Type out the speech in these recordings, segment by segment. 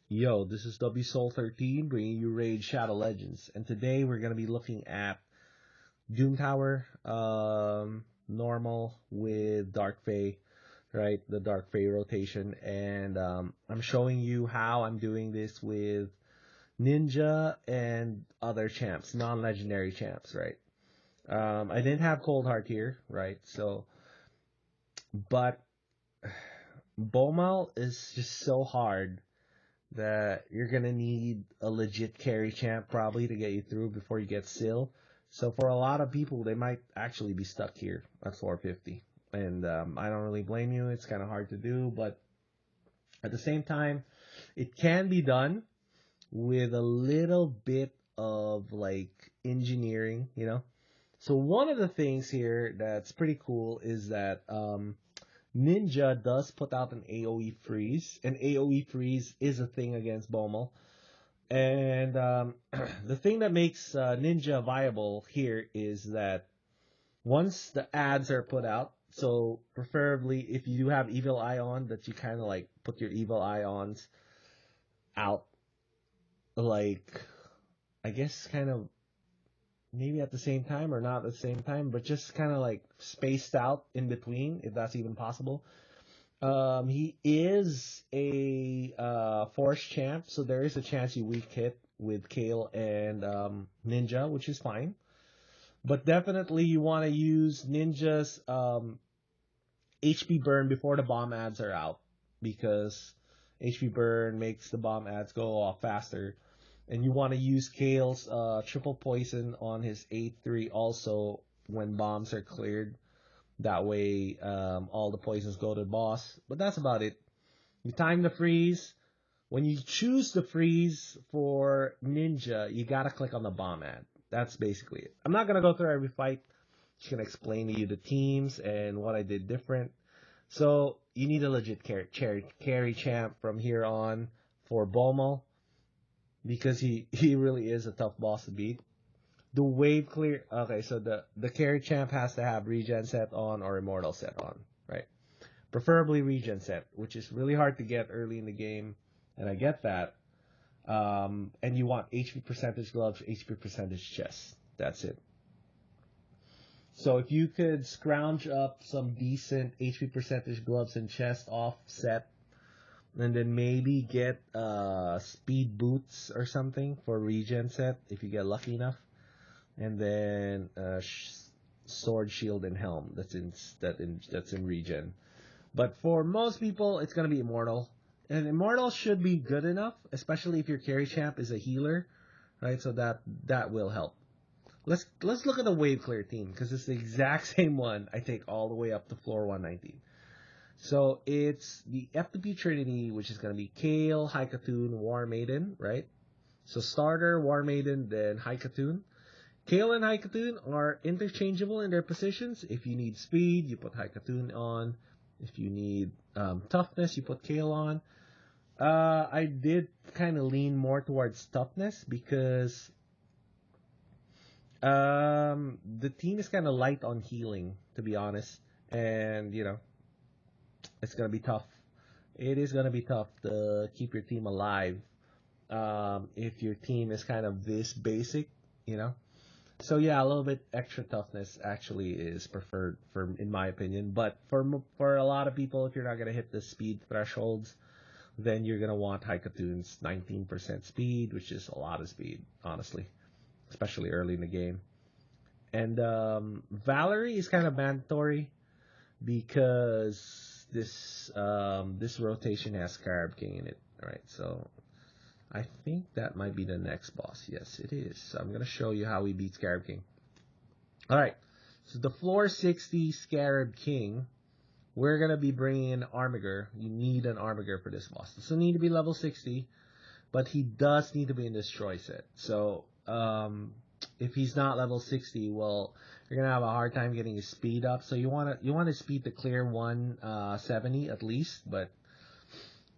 Yo, this is WSoul13 bringing you Raid Shadow Legends, and today we're gonna be looking at Doom Tower, normal with Dark Fey, right? The Dark Fey rotation, and I'm showing you how I'm doing this with Ninja and other champs, non-legendary champs, right? I didn't have Cold Heart here, right? But Bomal is just so hard that you're gonna need a legit carry champ probably to get you through before you get Sill. So for a lot of people, they might actually be stuck here at 450, and I don't really blame you. It's kind of hard to do, but at the same time, it can be done with a little bit of like engineering, you know. So one of the things here that's pretty cool is that Ninja does put out an AoE freeze, and AoE freeze is a thing against Bomal. And the thing that makes Ninja viable here is that once the ads are put out, so preferably if you do have Evil Eye on, that you kind of like put your Evil Eye ons out, like, I guess kind of maybe at the same time or not at the same time, but just kind of like spaced out in between, if that's even possible. He is a force champ, so there is a chance you weak hit with Kale and Ninja, which is fine. But definitely you want to use Ninja's HP burn before the bomb ads are out, because HP burn makes the bomb ads go off faster. And you want to use Kale's triple poison on his 8-3 also when bombs are cleared. That way, all the poisons go to the boss. But that's about it. You time the freeze. When you choose the freeze for Ninja, you gotta click on the bomb ad. That's basically it. I'm not gonna go through every fight. Just gonna explain to you the teams and what I did different. So you need a legit carry champ from here on for Bomo, because he really is a tough boss to beat. The wave clear. Okay, so the carry champ has to have regen set on or immortal set on, right? Preferably regen set, which is really hard to get early in the game, and I get that. And you want HP percentage gloves, HP percentage chest. That's it. So if you could scrounge up some decent HP percentage gloves and chest offset, and then maybe get speed boots or something for regen set if you get lucky enough, and then sword, shield, and helm. That's in regen. But for most people, it's gonna be immortal, and immortal should be good enough, especially if your carry champ is a healer, right? So that will help. Let's look at the wave clear team, because it's the exact same one I take all the way up to floor 119. So it's the F2P Trinity, which is gonna be Kale, Haikatoon, War Maiden, right? So starter, War Maiden, then Haikatoon. Kale and Haikatoon are interchangeable in their positions. If you need speed, you put Haikatoon on. If you need toughness, you put Kale on. I did kind of lean more towards toughness because the team is kind of light on healing, to be honest. And, it's going to be tough. It is going to be tough to keep your team alive if your team is kind of this basic, you know. So yeah, a little bit extra toughness actually is preferred in my opinion. But for a lot of people, if you're not gonna hit the speed thresholds, then you're gonna want Haikatoon's 19% speed, which is a lot of speed, honestly, especially early in the game. And Valerie is kind of mandatory because this rotation has Scarab King in it. All right, so I think that might be the next boss. Yes, it is. So I'm going to show you how we beat Scarab King. Alright, so the floor 60 Scarab King, we're going to be bringing in Armiger. You need an Armiger for this boss. Doesn't need to be level 60, but he does need to be in Destroy set. So, if he's not level 60, well, you're going to have a hard time getting his speed up. So you want his speed to clear 170 at least, but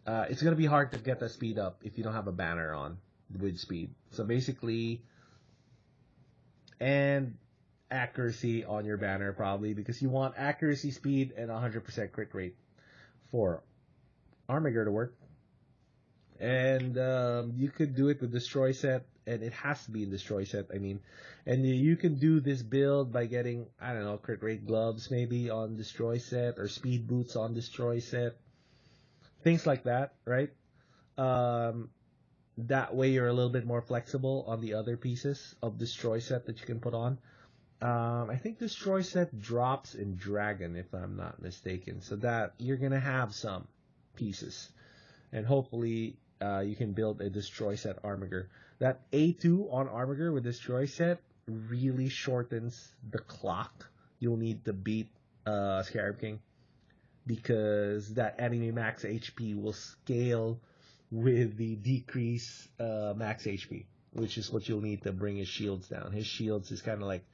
it's going to be hard to get that speed up if you don't have a banner on with speed. So basically, and accuracy on your banner probably, because you want accuracy, speed, and 100% crit rate for Armiger to work. And you could do it with Destroy Set, and it has to be in Destroy Set, I mean. And you can do this build by getting, I don't know, crit rate gloves maybe on Destroy Set, or speed boots on Destroy Set. Things like that, right? That way you're a little bit more flexible on the other pieces of Destroy Set that you can put on. I think Destroy Set drops in Dragon, if I'm not mistaken. So that you're going to have some pieces. And hopefully you can build a Destroy Set Armiger. That A2 on Armiger with Destroy Set really shortens the clock you'll need to beat Scarab King, because that enemy max HP will scale with the decrease max HP, which is what you'll need to bring his shields down. His shields is kind of like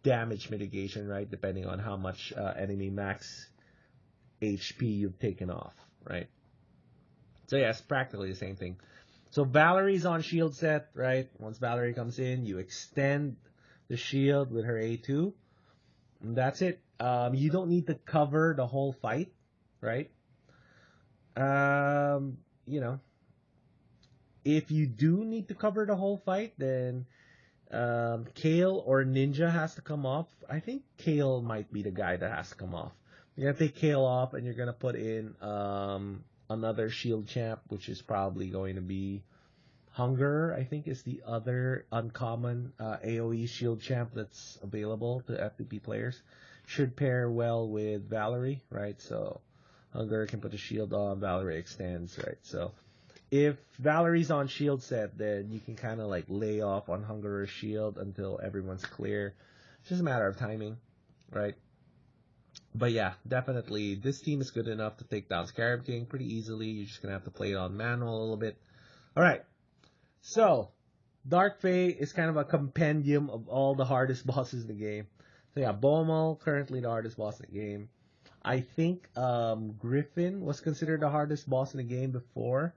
damage mitigation, right? Depending on how much enemy max HP you've taken off, right? So yeah, it's practically the same thing. So Valerie's on shield set, right? Once Valerie comes in, you extend the shield with her A2. And that's it. You don't need to cover the whole fight, right? You know, if you do need to cover the whole fight, then Kale or Ninja has to come off. I think Kale might be the guy that has to come off. You're going to take Kale off, and you're going to put in another shield champ, which is probably going to be Hunger, I think, is the other uncommon AoE shield champ that's available to F2P players. Should pair well with Valerie, right? So Hunger can put a shield on, Valerie extends, right? So if Valerie's on shield set, then you can kind of like lay off on Hunger or shield until everyone's clear. It's just a matter of timing, right? But yeah, definitely this team is good enough to take down Scarab King pretty easily. You're just going to have to play it on manual a little bit. All right. So, Dark Fae is kind of a compendium of all the hardest bosses in the game. So yeah, Bomal, currently the hardest boss in the game. I think Griffin was considered the hardest boss in the game before.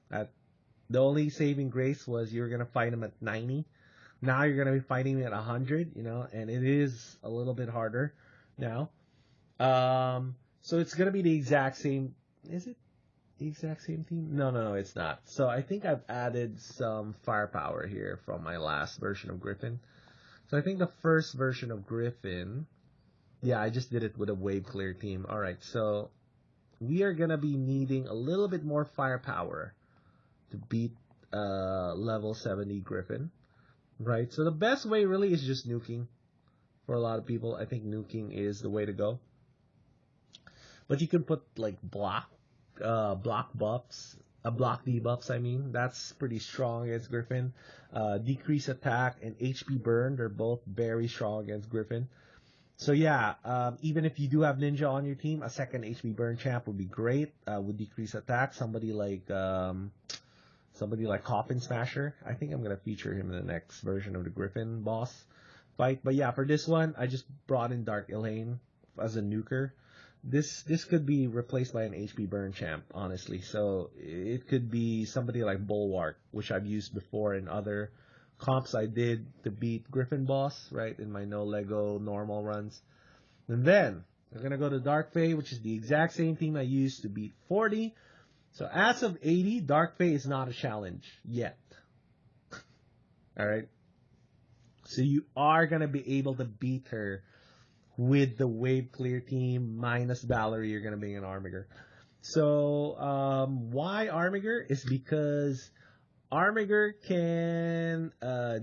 The only saving grace was you were going to fight him at 90. Now you're going to be fighting him at 100, you know, and it is a little bit harder now. So it's going to be the exact same. Is it the exact same team? No, it's not. So I think I've added some firepower here from my last version of Griffin. So I think the first version of Griffin, yeah, I just did it with a wave clear team. All right, so we are going to be needing a little bit more firepower to beat level 70 Griffin, right? So the best way really is just nuking. For a lot of people, I think nuking is the way to go. But you can put like block buffs, block debuffs, I mean. That's pretty strong against Griffin. Decrease attack and HP burn, they're both very strong against Griffin. So yeah, even if you do have Ninja on your team, a second HP burn champ would be great. With decrease attack, somebody like Coffin Smasher. I think I'm gonna feature him in the next version of the Griffin boss fight. But yeah, for this one, I just brought in Dark Elaine as a nuker. This could be replaced by an HP burn champ, honestly. So it could be somebody like Bulwark, which I've used before in other comps I did to beat Griffin boss, right, in my no Lego normal runs. And then we're gonna go to Dark Fae, which is the exact same team I used to beat 40. So as of 80, Dark Fae is not a challenge yet. All right. So you are gonna be able to beat her with the wave clear team minus Valerie. You're gonna bring an Armiger. So why Armiger is because Armiger can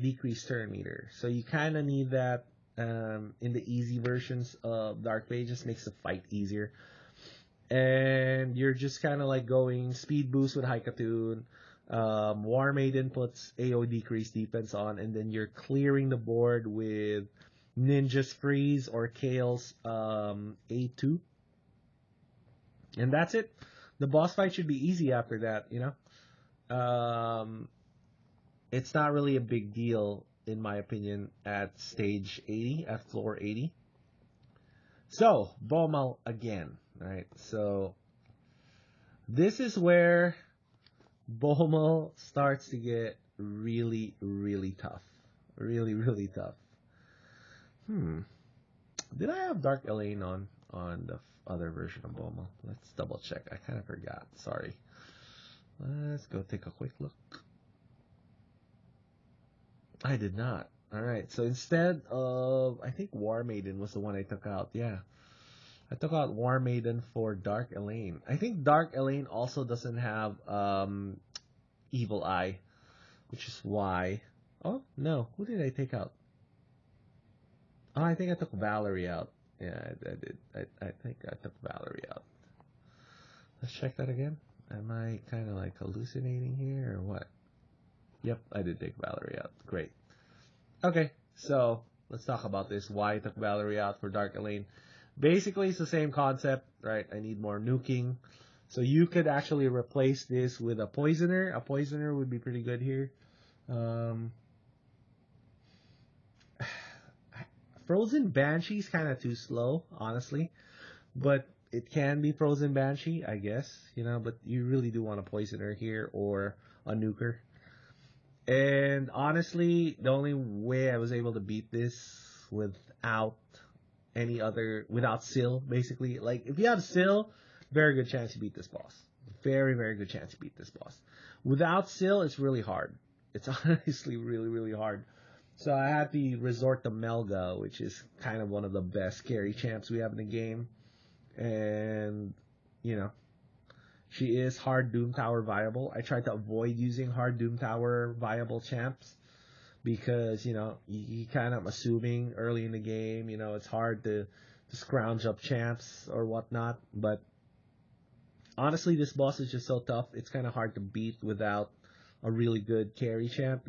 decrease turn meter. So you kind of need that in the easy versions of Dark Fae. Just makes the fight easier. And you're just kind of like going speed boost with Haikatun. War Maiden puts AO decrease defense on, and then you're clearing the board with Ninja's Freeze or Kale's A2. And that's it. The boss fight should be easy after that, you know. It's not really a big deal, in my opinion, at stage 80, at floor 80. So, Bomal again, right? So, this is where Bomal starts to get really, really tough. Really, really tough. Did I have Dark Elaine on the other version of Bomal? Let's double check. I kind of forgot. Sorry. Let's go take a quick look. I did not. Alright, so instead of, I think War Maiden was the one I took out. Yeah. I took out War Maiden for Dark Elaine. I think Dark Elaine also doesn't have Evil Eye, which is why. Oh, no. Who did I take out? Oh, I think I took Valerie out. Yeah, I did. I think I took Valerie out. Let's check that again. Am I kind of like hallucinating here or what? Yep, I did take Valerie out. Great. Okay, so let's talk about this. Why I took Valerie out for Dark Elaine. Basically, it's the same concept, right? I need more nuking. So you could actually replace this with a Poisoner. A Poisoner would be pretty good here. Frozen Banshee's kind of too slow, honestly. But it can be Frozen Banshee, I guess. But you really do want a Poisoner here or a Nuker. And honestly, the only way I was able to beat this without Syl, basically. Like, if you have Syl, very good chance you beat this boss. Very, very good chance you beat this boss. Without Syl, it's really hard. It's honestly really, really hard. So I had to resort to Melga, which is kind of one of the best carry champs we have in the game. And, she is hard Doom Tower viable. I tried to avoid using hard Doom Tower viable champs because, you kind of assuming early in the game, it's hard to scrounge up champs or whatnot. But honestly, this boss is just so tough. It's kind of hard to beat without a really good carry champ,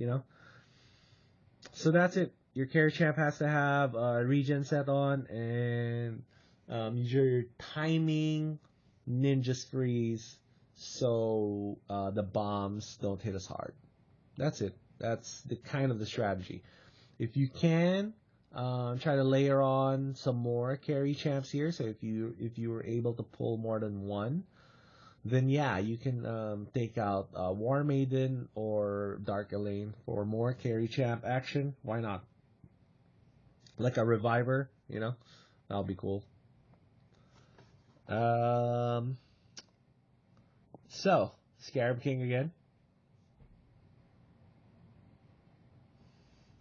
So that's it. Your carry champ has to have a regen set on and your timing, ninjas freeze, so the bombs don't hit us hard. That's it. That's the kind of the strategy. If you can, try to layer on some more carry champs here. So if you were able to pull more than one, then yeah, you can take out War Maiden or Dark Elaine for more carry champ action. Why not? Like a Reviver, that'll be cool. So, Scarab King again.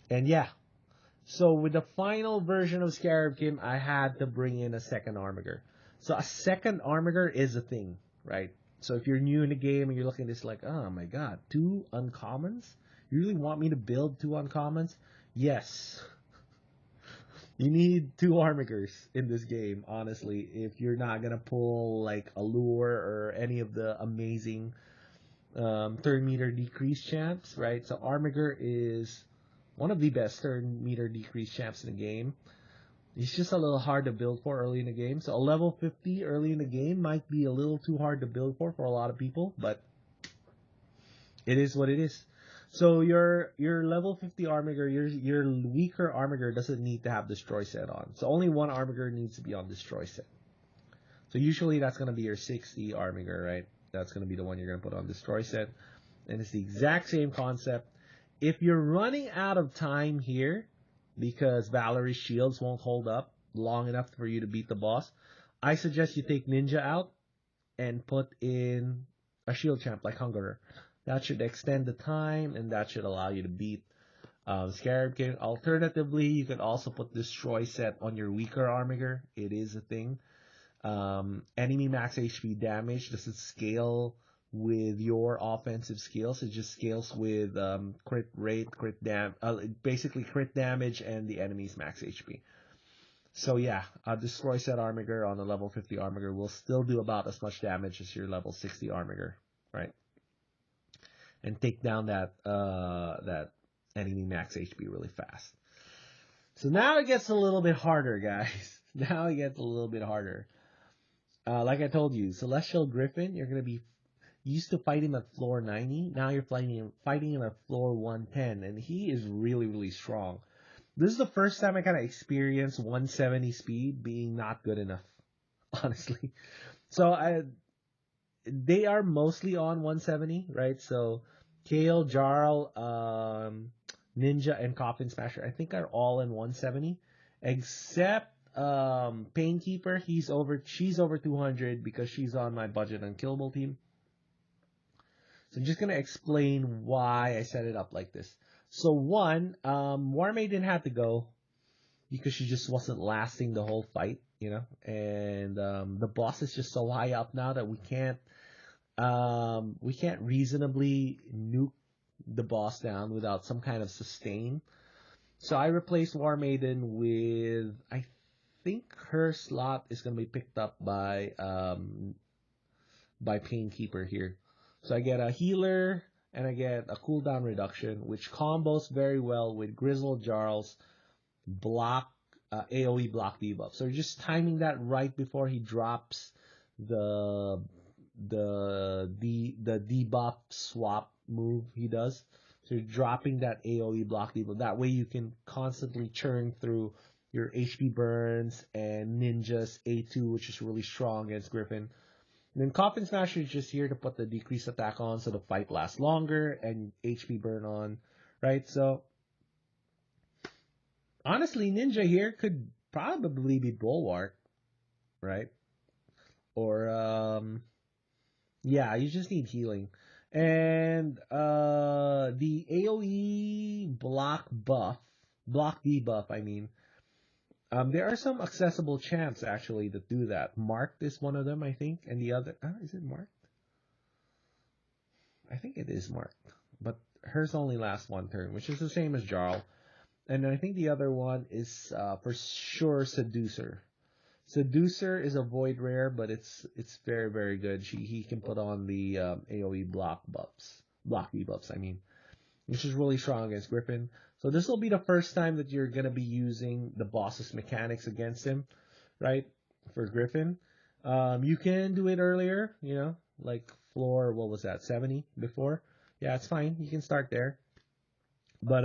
And yeah, so with the final version of Scarab King, I had to bring in a second Armiger. So a second Armiger is a thing, right? So if you're new in the game and you're looking at this like, oh my god, 2 uncommons? You really want me to build 2 uncommons? Yes. You need 2 Armigers in this game, honestly, if you're not going to pull like Allure or any of the amazing third meter decrease champs, right? So Armiger is one of the best third meter decrease champs in the game. It's just a little hard to build for early in the game. So a level 50 early in the game might be a little too hard to build for a lot of people, but it is what it is. So your level 50 Armiger, your weaker Armiger doesn't need to have Destroy set on. So only one Armiger needs to be on Destroy set. So usually that's going to be your 60 Armiger, right? That's going to be the one you're going to put on Destroy set. And it's the exact same concept. If you're running out of time here because Valerie's shields won't hold up long enough for you to beat the boss, I suggest you take Ninja out and put in a shield champ like Hungerer. That should extend the time, and that should allow you to beat Scarab King. Alternatively, you could also put Destroy set on your weaker Armiger. It is a thing. Enemy max HP damage doesn't scale with your offensive skills. It just scales with crit rate, basically crit damage, and the enemy's max HP. So yeah, Destroy set Armiger on a level 50 Armiger will still do about as much damage as your level 60 Armiger, right? And take down that enemy max HP really fast. So now it gets a little bit harder, guys. Now it gets a little bit harder. Like I told you, Celestial Griffin, you're gonna be used to fight him at floor 90. Now you're fighting him at floor 110, and he is really, really strong. This is the first time I kind of experienced 170 speed being not good enough, honestly. So they are mostly on 170, right? So Kale, Jarl, Ninja, and Coffin Smasher, I think are all in 170, except Painkeeper. She's over 200 because she's on my budget unkillable team. So I'm just going to explain why I set it up like this. So one, War Maiden had to go because she just wasn't lasting the whole fight, you know, and the boss is just so high up now that we can't reasonably nuke the boss down without some kind of sustain. So I replaced War Maiden with, I think her slot is going to be picked up by Painkeeper here. So I get a healer and I get a cooldown reduction, which combos very well with Grizzled Jarl's block AoE block debuff. So you're just timing that right before he drops the debuff swap move he does. So you're dropping that AoE block debuff. That way you can constantly churn through your HP burns and Ninja's A2, which is really strong against Griffin. And then Coffin Smasher is just here to put the decreased attack on so the fight lasts longer and HP burn on, right? So honestly, Ninja here could probably be Bulwark, right? Or yeah, you just need healing. And the AoE block debuff, I mean. There are some accessible champs actually that do that. Marked is one of them, I think, and the other is it marked? I think it is marked, but hers only lasts one turn, which is the same as Jarl. And I think the other one is for sure Seducer. Seducer is a void rare, but it's very very good. He can put on the AoE block debuffs. I mean, which is really strong against Griffin. So this will be the first time that you're going to be using the boss's mechanics against him, right, for Griffin. You can do it earlier, you know, like floor, what was that, 70 before? Yeah, it's fine. You can start there. But,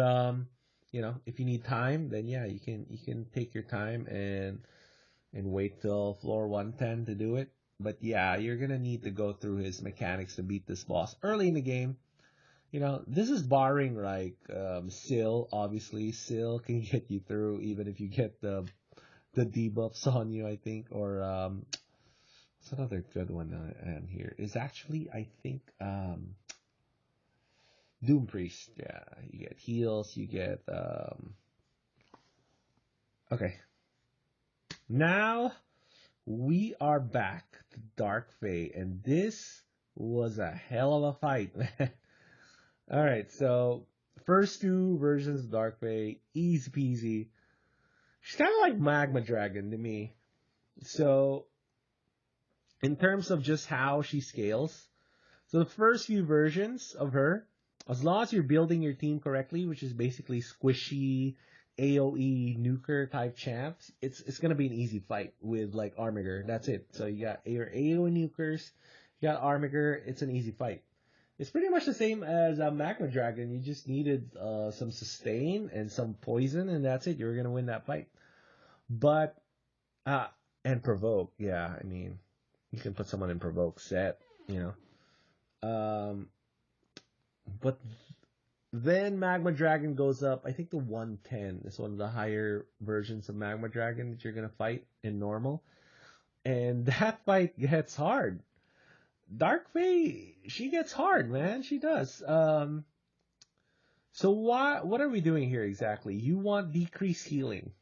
you know, if you need time, then yeah, you can take your time and wait till floor 110 to do it. But yeah, you're going to need to go through his mechanics to beat this boss early in the game. You know, this is barring like Syl. Obviously, Syl can get you through even if you get the debuffs on you, I think. Or what's another good one on here? Is actually, I think, Doom Priest. Yeah, you get heals. You get okay. Now we are back to Dark Fae, and this was a hell of a fight, man. All right, so first two versions of Dark Fae, easy peasy. She's kind of like Magma Dragon to me. So, in terms of just how she scales, so the first few versions of her, as long as you're building your team correctly, which is basically squishy AoE nuker type champs, it's gonna be an easy fight with like Armiger. That's it. So you got your AoE nukers, you got Armiger. It's an easy fight. It's pretty much the same as Magma Dragon. You just needed some sustain and some poison, and that's it. You were going to win that fight. But, and Provoke, yeah, I mean, you can put someone in Provoke set, you know. But then Magma Dragon goes up, I think to 110. It's one of the higher versions of Magma Dragon that you're going to fight in normal. And that fight gets hard. Dark Fae, she gets hard, man. She does. So what are we doing here exactly? You want decreased healing.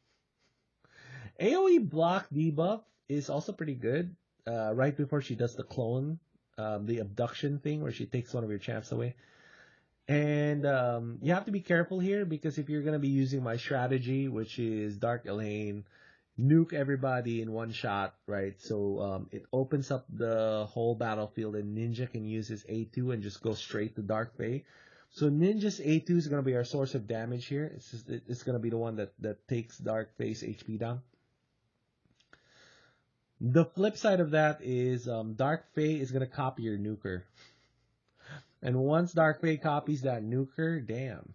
AoE block debuff is also pretty good. Right before she does the clone, the abduction thing where she takes one of your champs away. And you have to be careful here because if you're going to be using my strategy, which is Dark Elaine, nuke everybody in one shot, right? So it opens up the whole battlefield, and Ninja can use his A2 and just go straight to Dark Fae. So Ninja's A2 is going to be our source of damage here. It's going to be the one that takes Dark Fae's HP down. The flip side of that is Dark Fae is going to copy your nuker. And once Dark Fae copies that nuker, damn.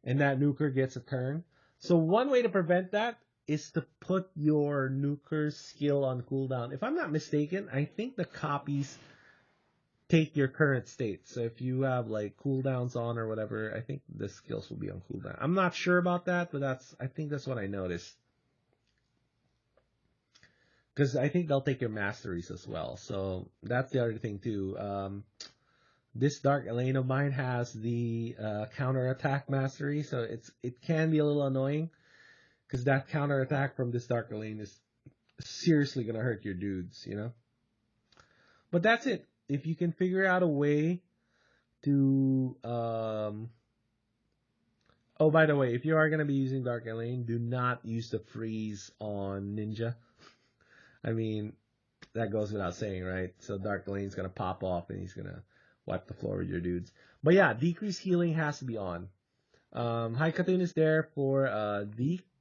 And that nuker gets a turn. So one way to prevent that is to put your nuker's skill on cooldown. If I'm not mistaken, I think the copies take your current state. So if you have like cooldowns on or whatever, I think the skills will be on cooldown. I'm not sure about that, but I think that's what I noticed. Because I think they'll take your masteries as well. So that's the other thing too. This Dark Lane of mine has the counter attack mastery, so it can be a little annoying because that counter attack from this Dark Lane is seriously gonna hurt your dudes, you know. But that's it. If you can figure out a way to oh, by the way, if you are gonna be using Dark Lane, do not use the freeze on Ninja. I mean, that goes without saying, right? So Dark Lane's gonna pop off and he's gonna wipe the floor with your dudes. But yeah, decreased healing has to be on. High Katun is there for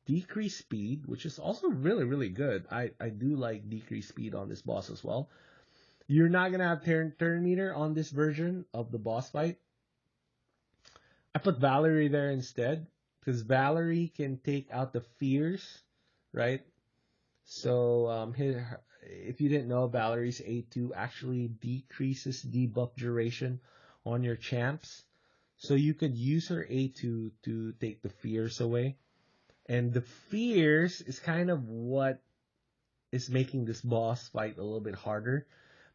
decreased speed, which is also really, really good. I do like decreased speed on this boss as well. You're not gonna have turn meter on this version of the boss fight. I put Valerie there instead because Valerie can take out the fears, right? So if you didn't know, Valerie's A2 actually decreases debuff duration on your champs. So you could use her A2 to take the fears away. And the fears is kind of what is making this boss fight a little bit harder.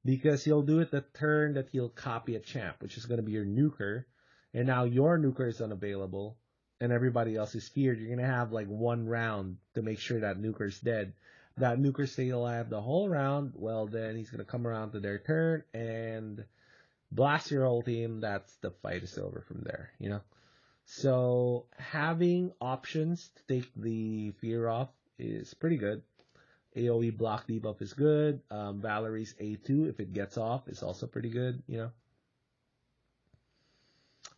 Because he'll do it the turn that he'll copy a champ, which is going to be your nuker. And now your nuker is unavailable. And everybody else is feared. You're going to have like one round to make sure that nuker's dead. That nuker stay alive the whole round, well then he's going to come around to their turn and blast your whole team. That's the fight is over from there, you know. So having options to take the fear off is pretty good. AoE block debuff is good. Valerie's A2, if it gets off, is also pretty good, you know.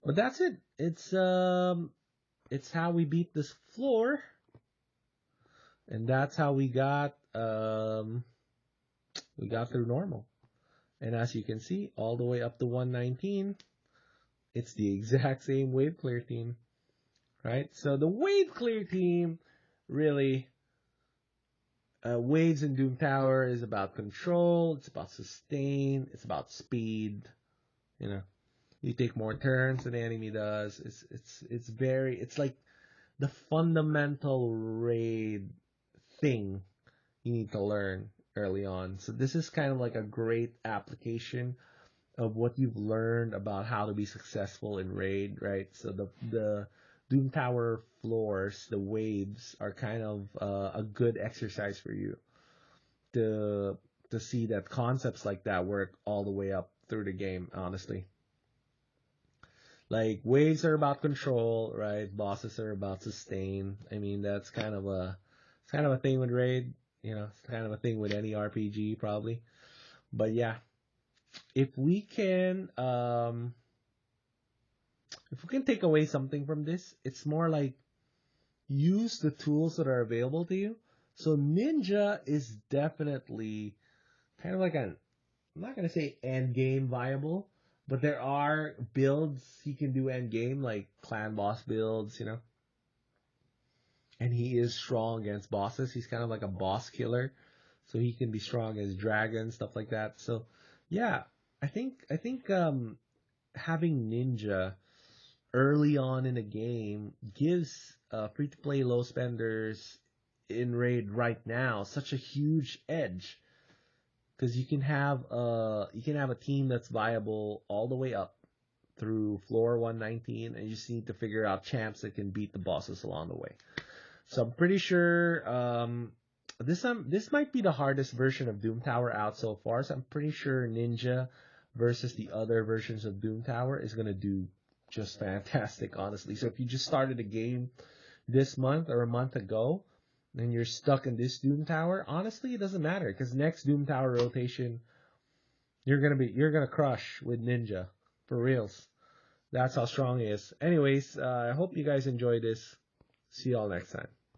But that's it. It's how we beat this floor. And that's how we got through normal. And as you can see, all the way up to 119, it's the exact same wave clear team, right? So the wave clear team really, waves in Doom Tower is about control, it's about sustain, it's about speed, you know. You take more turns than the enemy does. It's like the fundamental raid thing you need to learn early on. So this is kind of like a great application of what you've learned about how to be successful in raid, right? So the Doom Tower floors, the waves, are kind of a good exercise for you to see that concepts like that work all the way up through the game, honestly. Like, waves are about control, right? Bosses are about sustain. I mean, that's kind of a thing with raid, you know, it's kind of a thing with any RPG probably. But yeah, if we can take away something from this, it's more like use the tools that are available to you. So Ninja is definitely kind of like I'm not gonna say end game viable, but there are builds he can do end game, like clan boss builds, you know. And he is strong against bosses. He's kind of like a boss killer. So he can be strong against dragons, stuff like that. So yeah, I think having Ninja early on in a game gives free to play low spenders in raid right now such a huge edge. Because you can have a team that's viable all the way up through floor 119, and you just need to figure out champs that can beat the bosses along the way. So I'm pretty sure this might be the hardest version of Doom Tower out so far. So I'm pretty sure Ninja versus the other versions of Doom Tower is gonna do just fantastic, honestly. So if you just started a game this month or a month ago, and you're stuck in this Doom Tower, honestly, it doesn't matter, because next Doom Tower rotation, you're gonna crush with Ninja, for reals. That's how strong he is. Anyways, I hope you guys enjoyed this. See y'all next time.